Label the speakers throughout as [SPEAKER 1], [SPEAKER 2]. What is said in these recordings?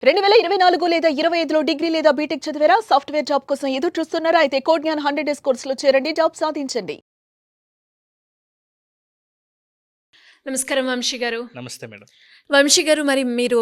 [SPEAKER 1] 2024 లేదా 25లో డిగ్రీ లేదా బీటెక్ చదివారా? సాఫ్ట్‌వేర్ జాబ్ కోసం ఎదురు చూస్తున్నారా? అయితే కోడ్ జ్ఞాన్ 100 డేస్ కోర్సులో చేరండి. జాబ్ సాధించండి. నమస్కారం వంశీ గారు.
[SPEAKER 2] నమస్తే మేడం.
[SPEAKER 1] వంశీ గారు, మరి మీరు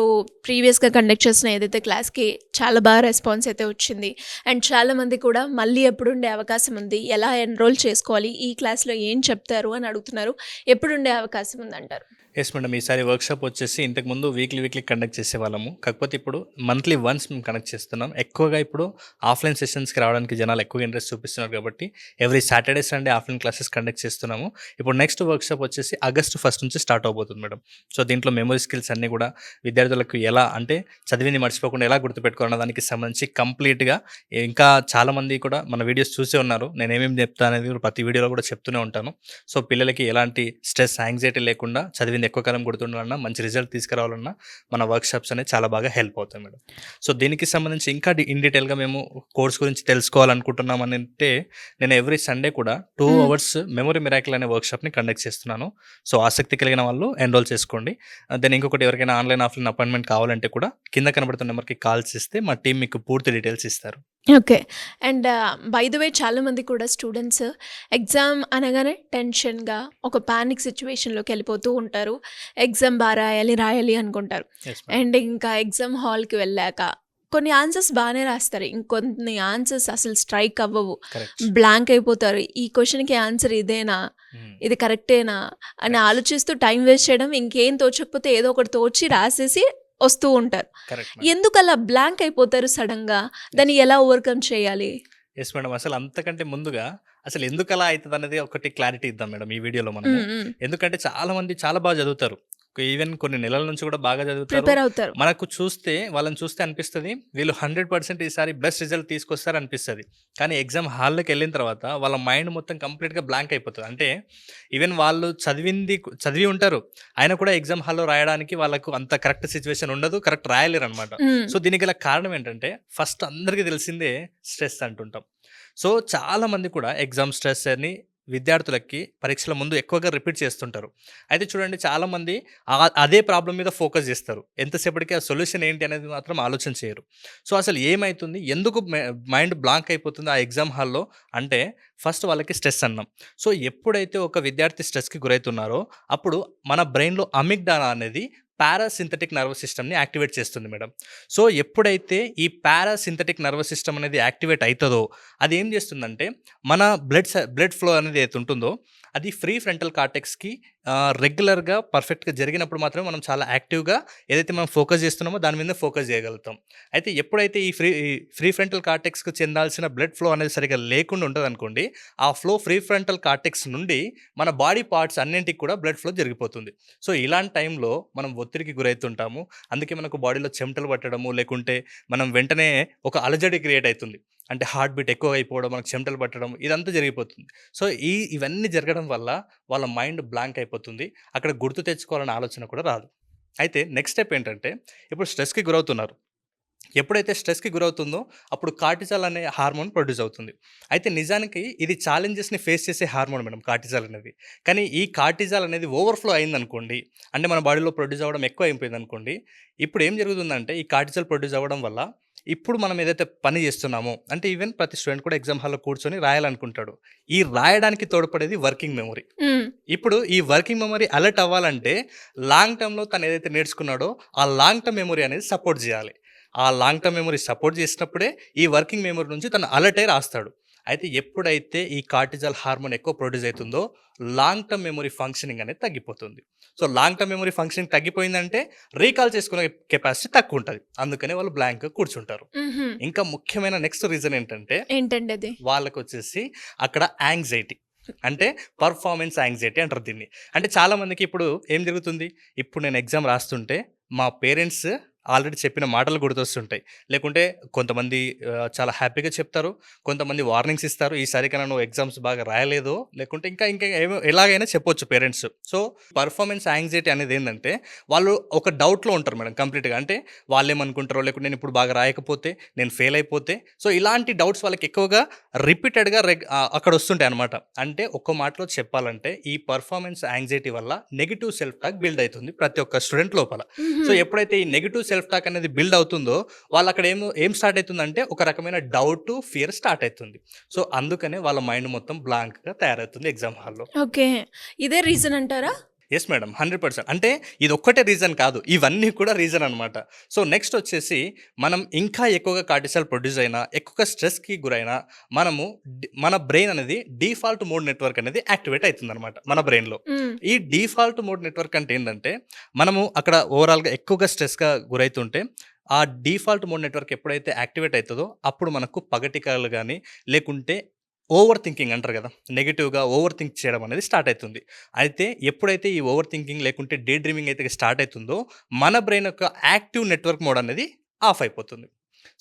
[SPEAKER 1] ప్రీవియస్‌గా కండక్ట్ చేసిన ఏదైతే క్లాస్‌కి చాలా బాగా రెస్పాన్స్ అయితే వచ్చింది. అండ్ చాలామంది కూడా మళ్ళీ ఎప్పుడుండే అవకాశం ఉంది? ఎలా ఎన్రోల్ చేసుకోవాలి? ఈ క్లాస్‌లో ఏం చెప్తారు అని అడుగుతున్నారు. ఎప్పుడుండే అవకాశం ఉందంటారు?
[SPEAKER 2] Yes madam. ఈసారి వర్క్‌షాప్ వచ్చేసి ఇంతకుముందు వీక్లీ కండక్ట్ చేసేవాళ్ళము. కాకపోతే ఇప్పుడు మంత్లీ వన్స్ మేము కండక్ట్ చేస్తున్నాం. ఎక్కువగా ఇప్పుడు ఆఫ్‌లైన్ సెషన్స్‌కి రావడానికి జనాలు ఎక్కువగా ఇంట్రెస్ట్ చూపిస్తున్నారు కాబట్టి every Saturday, Sunday offline classes conduct చేస్తున్నాము. ఇప్పుడు నెక్స్ట్ వర్క్‌షాప్ వచ్చేసి ఆగస్ట్ 1 నుంచి స్టార్ట్ అవబోతుంది మేడం. సో దీంట్లో మెమరీ స్కిల్స్ అన్నీ కూడా విద్యార్థులకు ఎలా అంటే చదివింది మర్చిపోకుండా ఎలా గుర్తుపెట్టుకోవాలన్న దానికి సంబంధించి కంప్లీట్‌గా ఇంకా చాలామంది కూడా మన వీడియోస్ చూసే ఉన్నారు. నేను ఏమేమి చెప్తా అనేది కూడా ప్రతి వీడియోలో కూడా చెప్తూనే ఉంటాను. సో పిల్లలకి ఎలాంటి స్ట్రెస్, యాంగ్జైటీ లేకుండా చదివింది ఎక్కువ కాలం గుర్తుండాలన్నా, మంచి రిజల్ట్ తీసుకురావాలన్నా మన వర్క్షాప్స్ అనేవి చాలా బాగా హెల్ప్ అవుతాయి మేడం. సో దీనికి సంబంధించి ఇంకా ఇన్ డీటెయిల్గా మేము కోర్స్ గురించి తెలుసుకోవాలనుకుంటున్నాం అని అంటే నేను ఎవ్రీ సండే కూడా 2 అవర్స్ మెమరీ మిరాకిల్ అనే వర్క్షాప్ని కండక్ట్ చేస్తున్నాను. సో ఆసక్తి కలిగిన వాళ్ళు ఎన్రోల్ చేసుకోండి. దెన్ ఇంకొకటి ఎవరికైనా ఆన్లైన్, ఆఫ్లైన్ అపాయింట్మెంట్ కావాలంటే కూడా కింద కనబడుతున్న నెంబర్కి కాల్ చేస్తే మా టీం మీకు పూర్తి డీటెయిల్స్ ఇస్తారు.
[SPEAKER 1] Okay. And by the way చాలామంది కూడా స్టూడెంట్స్ ఎగ్జామ్ అనగానే టెన్షన్‌గా ఒక పానిక్ సిట్యుయేషన్‌లోకి వెళ్ళిపోతూ ఉంటారు. ఎగ్జామ్ రాయాలి అనుకుంటారు.
[SPEAKER 2] Yes madam.
[SPEAKER 1] అండ్ ఇంకా ఎగ్జామ్ హాల్‌కి వెళ్ళాక కొన్ని ఆన్సర్స్ బాగానే రాస్తారు. ఇంకొన్ని ఆన్సర్స్ అసలు స్ట్రైక్ అవ్వవు.
[SPEAKER 2] కరెక్ట్.
[SPEAKER 1] బ్లాంక్ అయిపోతారు. ఈ క్వెషన్‌కి ఆన్సర్ ఇదేనా? ఇది కరెక్టేనా? అని ఆలోచిస్తూ టైం వేస్ట్ చేయడం, ఇంకేం తోచకపోతే ఏదో ఒకటి తోచి రాసేసి వస్తూ ఉంటారు.
[SPEAKER 2] కరెక్ట్.
[SPEAKER 1] ఎందుకలా బ్లాంక్ అయిపోతారు సడన్‌గా? దాన్ని ఎలా ఓవర్‌కమ్ చేయాలి?
[SPEAKER 2] Yes madam. అసలు అంతకంటే ముందుగా అసలు ఎందుకలా అయితదనేది ఒకటి క్లారిటీ ఇద్దాం మేడం ఈ వీడియోలో మనము.
[SPEAKER 1] హ్మ్.
[SPEAKER 2] ఎందుకంటే చాలా మంది చాలా బాగా చదువుతారు. ఈవెన్ కొన్ని నెలల నుంచి కూడా బాగా చదువుతారు.
[SPEAKER 1] ప్రిపేర్ అవుతారు.
[SPEAKER 2] మనకు చూస్తే వాళ్ళని చూస్తే అనిపిస్తది వీళ్ళు 100% ఈసారి బెస్ట్ రిజల్ట్ తీసుకొస్తారు అనిపిస్తది. కానీ ఎగ్జామ్ హాల్‌లోకెళ్ళిన తర్వాత వాళ్ళ మైండ్ మొత్తం కంప్లీట్‌గా బ్లాంక్ అయిపోతది. అంటే ఈవెన్ వాళ్ళు చదివి ఉంటారు. అయినా కూడా ఎగ్జామ్ హాల్‌లో రాయడానికి వాళ్ళకు అంత కరెక్ట్ సిట్యుయేషన్ ఉండదు. కరెక్ట్ రాయలేరనమాట.
[SPEAKER 1] హ్మ్.
[SPEAKER 2] సో దీనికి గల కారణం ఏంటంటే ఫస్ట్ అందరికీ తెలిసిందే స్ట్రెస్ అంటుంటాం. సో చాలామంది కూడా ఎగ్జామ్ స్ట్రెస్ అని విద్యార్థులకి పరీక్షల ముందు ఎక్కువగా రిపీట్ చేస్తుంటారు. అయితే చూడండి చాలామంది అదే ప్రాబ్లం మీద ఫోకస్ చేస్తారు. ఎంతసేపటికి ఆ సొల్యూషన్ ఏంటి అనేది మాత్రం ఆలోచన చేయరు. సో అసలు ఏమైతుంది? ఎందుకు మైండ్ బ్లాంక్ అయిపోతుంది ఆ ఎగ్జామ్ హాల్‌లో అంటే ఫస్ట్ వాళ్ళకి స్ట్రెస్ అన్నాం. సో ఎప్పుడైతే ఒక విద్యార్థి స్ట్రెస్‌కి గురైతున్నారో అప్పుడు మన బ్రెయిన్‌లో అమిగ్డాలా అనేది పారాసింథటిక్ నర్వస్ సిస్టమ్‌ని యాక్టివేట్ చేస్తుంది మేడం. సో ఎప్పుడైతే ఈ పారాసింథటిక్ నర్వస్ సిస్టమ్ అనేది యాక్టివేట్ అయితదో అది ఏం చేస్తుందంటే మన బ్లడ్ ఫ్లో అనేది ఏదైతే ఉంటుందో అది ఫ్రీ ఫ్రంటల్ కార్టెక్స్‌కి రెగ్యులర్‌గా పర్ఫెక్ట్‌గా జరిగినప్పుడు మాత్రమే మనం చాలా యాక్టివ్‌గా ఏదైతే మనం ఫోకస్ చేస్తున్నామో దాని మీద ఫోకస్ చేయగలుగుతాం. అయితే ఎప్పుడైతే ఈ ఫ్రీ ఫ్రంటల్ కార్టెక్స్‌కి చెందాల్సిన బ్లడ్ ఫ్లో అనేది సరిగ్గా లేకుండా ఉంటదనుకోండి, ఆ ఫ్లో ఫ్రీ ఫ్రంటల్ కార్టెక్స్ నుండి మన బాడీ పార్ట్స్ అన్నింటికి కూడా బ్లడ్ ఫ్లో జరిగిపోతుంది. సో ఇలాంటి టైంలో మనం ఒత్తిడికి గురైతుంటాము. అందుకే మనకు బాడీలో చెమటలు పట్టడము, లేకుంటే మనం వెంటనే ఒక అలజడి క్రియేట్ అయితుంది. అంటే హార్ట్ బీట్ ఎక్కువ అయిపోవడం, మనకు చెమటలు పట్టడం ఇదంతా జరిగిపోతుంది. సో ఇవన్నీ జరగడం వల్ల వాళ్ళ మైండ్ బ్లాంక్ అయిపోతుంది. అక్కడ గుర్తు తెచ్చుకోవాలనే ఆలోచన కూడా రాదు. అయితే నెక్స్ట్ స్టెప్ ఏంటంటే ఇప్పుడు స్ట్రెస్‌కి గురవుతున్నారు. ఎప్పుడైతే స్ట్రెస్‌కి గురవుతుందో అప్పుడు కార్టిజాల్ అనే హార్మోన్ ప్రొడ్యూస్ అవుతుంది. అయితే నిజానికి ఇది ఛాలెంజెస్‌ని ఫేస్ చేసే హార్మోన్ మేడం కార్టిజాల్ అనేది. కానీ ఈ కార్టిజాల్ అనేది ఓవర్‌ఫ్లో అయిందనుకోండి, అంటే మన బాడీలో ప్రొడ్యూస్ అవ్వడం ఎక్కువ అయిపోయిందనుకోండి, ఇప్పుడు ఏం జరుగుతుందంటే ఈ కార్టిజాల్ ప్రొడ్యూస్ అవ్వడం వల్ల ఇప్పుడు మనం ఏదైతే పని చేస్తున్నామో అంటే ఈవెన్ ప్రతి స్టూడెంట్ కూడా ఎగ్జామ్ హాల్‌లో కూర్చొని రాయాలనుకుంటాడు. ఈ రాయడానికి తోడ్పడేది వర్కింగ్ మెమరీ.
[SPEAKER 1] హ్మ్.
[SPEAKER 2] ఇప్పుడు ఈ వర్కింగ్ మెమరీ అలర్ట్ అవ్వాలంటే లాంగ్ టర్మ్‌లో తను ఏదైతే నేర్చుకున్నాడో ఆ లాంగ్ టర్మ్ మెమరీ అనేది సపోర్ట్ చేయాలి. ఆ లాంగ్ టర్మ్ మెమరీ సపోర్ట్ చేసినప్పుడే ఈ వర్కింగ్ మెమరీ నుంచి తను అలర్ట్ అయ్యి రాస్తాడు. అయితే ఎప్పుడైతే ఈ కార్టిజాల్ హార్మోన్ ఎక్కువ ప్రొడ్యూస్ అవుతుందో లాంగ్ టర్మ్ మెమరీ ఫంక్షనింగ్ అనేది తగ్గిపోతుంది. So long term memory functioning తగ్గిపోయిందంటే రీకాల్ చేసుకునే కెపాసిటీ తక్కువ ఉంటది. అందుకనే వాళ్ళు బ్లాంక్‌గా కూర్చుంటారు.
[SPEAKER 1] హుహు.
[SPEAKER 2] ఇంకా ముఖ్యమైన నెక్స్ట్ రీజన్ ఏంటంటే
[SPEAKER 1] ఏంటండి అది?
[SPEAKER 2] వాళ్ళకొచ్చేసి అక్కడ యాంగ్జైటీ. అంటే పర్ఫార్మెన్స్ యాంగ్జైటీ అంటారు దీన్ని. అంటే చాలా మందికి ఇప్పుడు ఏం జరుగుతుంది? ఇప్పుడు నేను ఎగ్జామ్ రాస్తుంటే మా పేరెంట్స్ ఆల్రెడీ చెప్పిన మాటలు గుర్తొస్తుంటాయి. లేకుంటే కొంతమంది చాలా హ్యాపీగా చెప్తారు. కొంతమంది వార్నింగ్స్ ఇస్తారు. ఈసారి కన్నా నువ్వు ఎగ్జామ్స్ బాగా రాయలేదు. లేకుంటే ఇంకా ఏమో ఎలాగైనా చెప్పొచ్చు పేరెంట్స్. సో పర్ఫార్మెన్స్ యాంగ్జైటీ అనేది ఏందంటే వాళ్ళు ఒక డౌట్‌లో ఉంటారు మేడం కంప్లీట్‌గా. అంటే వాళ్ళేమనుకుంటారో లేకుంటే నేను ఇప్పుడు బాగా రాయకపోతే, నేను ఫెయిల్ అయిపోతే సో ఇలాంటి డౌట్స్ వాళ్ళకి ఎక్కువగా రిపీటెడ్‌గా అక్కడ వస్తుంటాయి అనమాట. అంటే ఒక్క మాటలో చెప్పాలంటే ఈ పర్ఫార్మెన్స్ యాంగ్జైటీ వల్ల నెగెటివ్ సెల్ఫ్ టాక్ బిల్డ్ అయితుంది ప్రతి ఒక్క స్టూడెంట్ లోపల.
[SPEAKER 1] హుహు.
[SPEAKER 2] సో ఎప్పుడైతే ఈ నెగెటివ్ సెల్ఫ్ సెల్ఫ్ టాక్ అనేది బిల్డ్ అవుతుందో వాళ్ళు అక్కడ ఏం స్టార్ట్ అవుతుందంటే ఒక రకమైన డౌట్, ఫియర్ స్టార్ట్ అవుతుంది. సో అందుకనే వాళ్ళ మైండ్ మొత్తం బ్లాంక్గా తయారవుతుంది ఎగ్జామ్ హాల్లో.
[SPEAKER 1] ఓకే. ఇదే రీజన్ అంటారా?
[SPEAKER 2] Yes madam, 100%. అంటే ఇది ఒక్కటే రీజన్ కాదు, ఇవన్నీ కూడా రీజన్ అనమాట. సో నెక్స్ట్ వచ్చేసి మనం ఇంకా ఎక్కువగా కార్టిసాల్ ప్రొడ్యూస్ అయినా, ఎక్కువగా స్ట్రెస్కి గురైనా మనము మన బ్రెయిన్ అనేది డిఫాల్ట్ మోడ్ నెట్వర్క్ అనేది యాక్టివేట్ అవుతుంది అనమాట మన బ్రెయిన్లో. ఈ డిఫాల్ట్ మోడ్ నెట్వర్క్ అంటే ఏంటంటే మనము అక్కడ ఓవరాల్గా ఎక్కువగా స్ట్రెస్గా గురైతుంటే ఆ డిఫాల్ట్ మోడ్ నెట్వర్క్ ఎప్పుడైతే యాక్టివేట్ అవుతుందో అప్పుడు మనకు పగటికలు కానీ లేకుంటే ఓవర్ థింకింగ్ అంటారు కదా, నెగిటివ్గా ఓవర్ థింక్ చేయడం అనేది స్టార్ట్ అవుతుంది. అయితే ఎప్పుడైతే ఈ ఓవర్ థింకింగ్ లేకుంటే డే డ్రీమింగ్ అయితే స్టార్ట్ అవుతుందో మన బ్రెయిన్ యొక్క యాక్టివ్ నెట్వర్క్ మోడ్ అనేది ఆఫ్ అయిపోతుంది.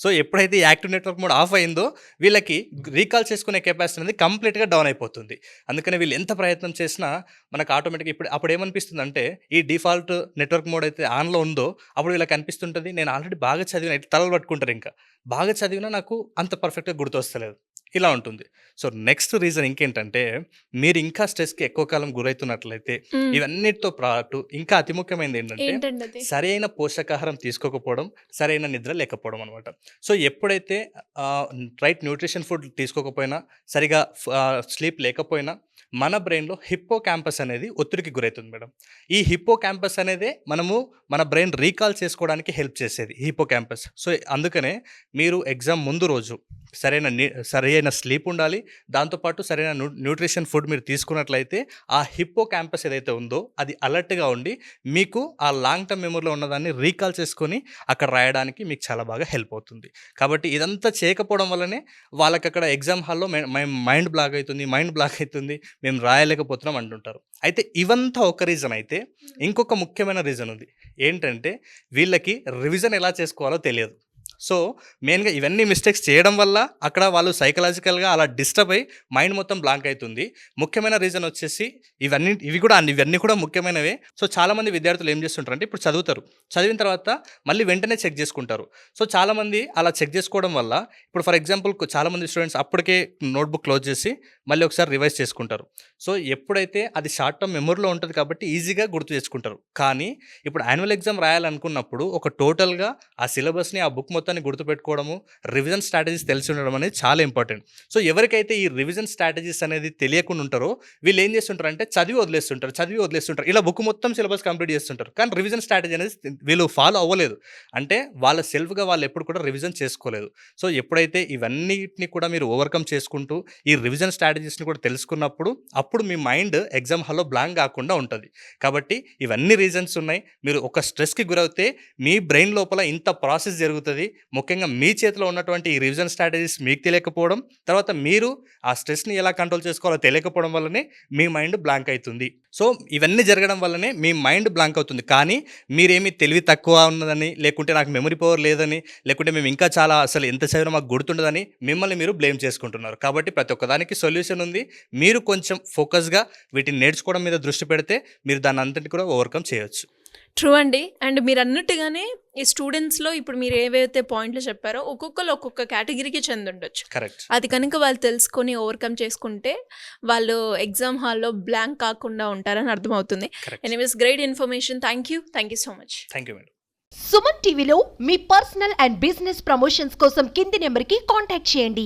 [SPEAKER 2] సో ఎప్పుడైతే ఈ యాక్టివ్ నెట్వర్క్ మోడ్ ఆఫ్ అయిందో వీళ్ళకి రీకాల్ చేసుకునే కెపాసిటీ అనేది కంప్లీట్గా డౌన్ అయిపోతుంది. అందుకని వీళ్ళు ఎంత ప్రయత్నం చేసినా మనకు ఆటోమేటిక్గా అప్పుడు ఏమనిపిస్తుంది అంటే ఈ డిఫాల్ట్ నెట్వర్క్ మోడ్ అయితే ఆన్లో ఉందో అప్పుడు వీళ్ళకి అనిపిస్తుంటుంది, నేను ఆల్రెడీ బాగా చదివిన, తలలు పట్టుకుంటారు, ఇంకా బాగా చదివినా నాకు అంత పర్ఫెక్ట్గా గుర్తొస్తలేదు, ఇలా ఉంటుంది. సో నెక్స్ట్ రీజన్ ఇంకేంటంటే మీరు ఇంకా స్ట్రెస్కి ఎక్కువ కాలం గురవుతున్నట్లయితే ఇవన్నిటితో పాటు ఇంకా అతి ముఖ్యమైనది ఏంటంటే సరైన పోషకాహారం తీసుకోకపోవడం, సరైన నిద్ర లేకపోవడం అనమాట. సో ఎప్పుడైతే రైట్ న్యూట్రిషన్ ఫుడ్ తీసుకోకపోయినా, సరిగా స్లీప్ లేకపోయినా మన బ్రెయిన్లో హిప్పో క్యాంపస్ అనేది ఒత్తిడికి గురవుతుంది మేడం. ఈ హిప్పో క్యాంపస్ అనేదే మన బ్రెయిన్ రీకాల్ చేసుకోవడానికి హెల్ప్ చేసేది హిప్పో క్యాంపస్. సో అందుకనే మీరు ఎగ్జామ్ ముందు రోజు సరైన స్లీప్ ఉండాలి, దాంతోపాటు సరైన న్యూట్రిషన్ ఫుడ్ మీరు తీసుకున్నట్లయితే ఆ హిప్పో క్యాంపస్ ఏదైతే ఉందో అది అలర్ట్గా ఉండి మీకు ఆ లాంగ్ టర్మ్ మెమరీలో ఉన్నదాన్ని రీకాల్ చేసుకొని అక్కడ రాయడానికి మీకు చాలా బాగా హెల్ప్ అవుతుంది. కాబట్టి ఇదంతా చేయకపోవడం వల్లనే వాళ్ళకి అక్కడ ఎగ్జామ్ హాల్లో మైండ్ బ్లాక్ అవుతుంది, మేము రాయలేకపోతున్నాం అంటుంటారు. అయితే ఇవంతా ఒక రీజన్ అయితే ఇంకొక ముఖ్యమైన రీజన్ ఉంది. ఏంటంటే వీళ్ళకి రివిజన్ ఎలా చేసుకోవాలో తెలియదు. సో మెయిన్గా ఇవన్నీ మిస్టేక్స్ చేయడం వల్ల అక్కడ వాళ్ళు సైకలాజికల్గా అలా డిస్టర్బ్ అయ్యి మైండ్ మొత్తం బ్లాంక్ అవుతుంది. ముఖ్యమైన రీజన్ వచ్చేసి ఇవన్నీ కూడా ముఖ్యమైనవే. సో చాలామంది విద్యార్థులు ఏం చేస్తుంటారు అంటే ఇప్పుడు చదివిన తర్వాత మళ్ళీ వెంటనే చెక్ చేసుకుంటారు. సో చాలామంది అలా చెక్ చేసుకోవడం వల్ల ఇప్పుడు ఫర్ ఎగ్జాంపుల్ చాలామంది స్టూడెంట్స్ అప్పటికే నోట్బుక్ క్లోజ్ చేసి మళ్ళీ ఒకసారి రివైజ్ చేసుకుంటారు. సో ఎప్పుడైతే అది షార్ట్ టర్మ్ మెమరీలో ఉంటుంది కాబట్టి ఈజీగా గుర్తు చేసుకుంటారు. కానీ ఇప్పుడు యాన్యువల్ ఎగ్జామ్ రాయాలనుకున్నప్పుడు ఒక టోటల్గా ఆ సిలబస్ని, ఆ బుక్ మొత్తాన్ని గుర్తుపెట్టుకోవడము, రివిజన్ స్ట్రాటజీస్ తెలిసి ఉండడం అనేది చాలా ఇంపార్టెంట్. సో ఎవరికైతే ఈ రివిజన్ స్ట్రాటజీస్ అనేది తెలియకుండా ఉంటారో వీళ్ళు ఏం చేస్తుంటారు అంటే చదివి వదిలేస్తుంటారు, ఇలా బుక్ మొత్తం సిలబస్ కంప్లీట్ చేస్తుంటారు. కానీ రివిజన్ స్ట్రాటజీ అనేది వీళ్ళు ఫాలో అవ్వలేదు, అంటే వాళ్ళ సెల్ఫ్గా వాళ్ళు ఎప్పుడు కూడా రివిజన్ చేసుకోలేదు. సో ఎప్పుడైతే ఇవన్నిటిని కూడా మీరు ఓవర్కమ్ చేసుకుంటూ ఈ రివిజన్ స్ట్రాటజీస్ని కూడా తెలుసుకున్నప్పుడు అప్పుడు మీ మైండ్ ఎగ్జామ్ హాల్లో బ్లాంక్ కాకుండా ఉంటుంది. కాబట్టి ఇవన్నీ రీజన్స్ ఉన్నాయి. మీరు ఒక స్ట్రెస్కి గురవుతే మీ బ్రెయిన్ లోపల ఇంత ప్రాసెస్ జరుగుతుంది. ముఖ్యంగా మీ చేతిలో ఉన్నటువంటి ఈ రివిజన్ స్ట్రాటజీస్ మీకు తెలియకపోవడం, తర్వాత మీరు ఆ స్ట్రెస్ని ఎలా కంట్రోల్ చేసుకోవాలో తెలియకపోవడం వల్లనే మీ మైండ్ బ్లాంక్ అవుతుంది. సో ఇవన్నీ జరగడం వల్లనే మీ మైండ్ బ్లాంక్ అవుతుంది. కానీ మీరేమి తెలివి తక్కువ ఉన్నదని, లేకుంటే నాకు మెమరీ పవర్ లేదని, లేకుంటే మేము ఇంకా చాలా అసలు ఎంత చదివినా మాకు గుర్తుండదని మిమ్మల్ని మీరు బ్లేమ్ చేసుకుంటున్నారు. కాబట్టి ప్రతి ఒక్కదానికి సొల్యూషన్ ఉంది. మీరు కొంచెం ఫోకస్గా వీటిని నేర్చుకోవడం మీద దృష్టి పెడితే మీరు దాన్ని అంతటి కూడా ఓవర్కమ్ చేయొచ్చు.
[SPEAKER 1] ట్రూ అండి. అండ్ మీరు అన్నట్టుగానే ఈ స్టూడెంట్స్లో ఇప్పుడు మీరు ఏవైతే పాయింట్లు చెప్పారో ఒక్కొక్కరు ఒక్కొక్క కేటగిరీకి చెందుండొచ్చు.
[SPEAKER 2] కరెక్ట్.
[SPEAKER 1] అది కనుక వాళ్ళు తెలుసుకొని ఓవర్కమ్ చేసుకుంటే వాళ్ళు ఎగ్జామ్ హాల్లో బ్లాంక్ కాకుండా ఉంటారని అర్థమవుతుంది. Anyways great information. Thank you so much.
[SPEAKER 2] Thank you madam.
[SPEAKER 3] Suman టీవీలో మీ పర్సనల్ అండ్ బిజినెస్ ప్రమోషన్స్ కోసం కింది నెంబర్కి కాంటాక్ట్ చేయండి.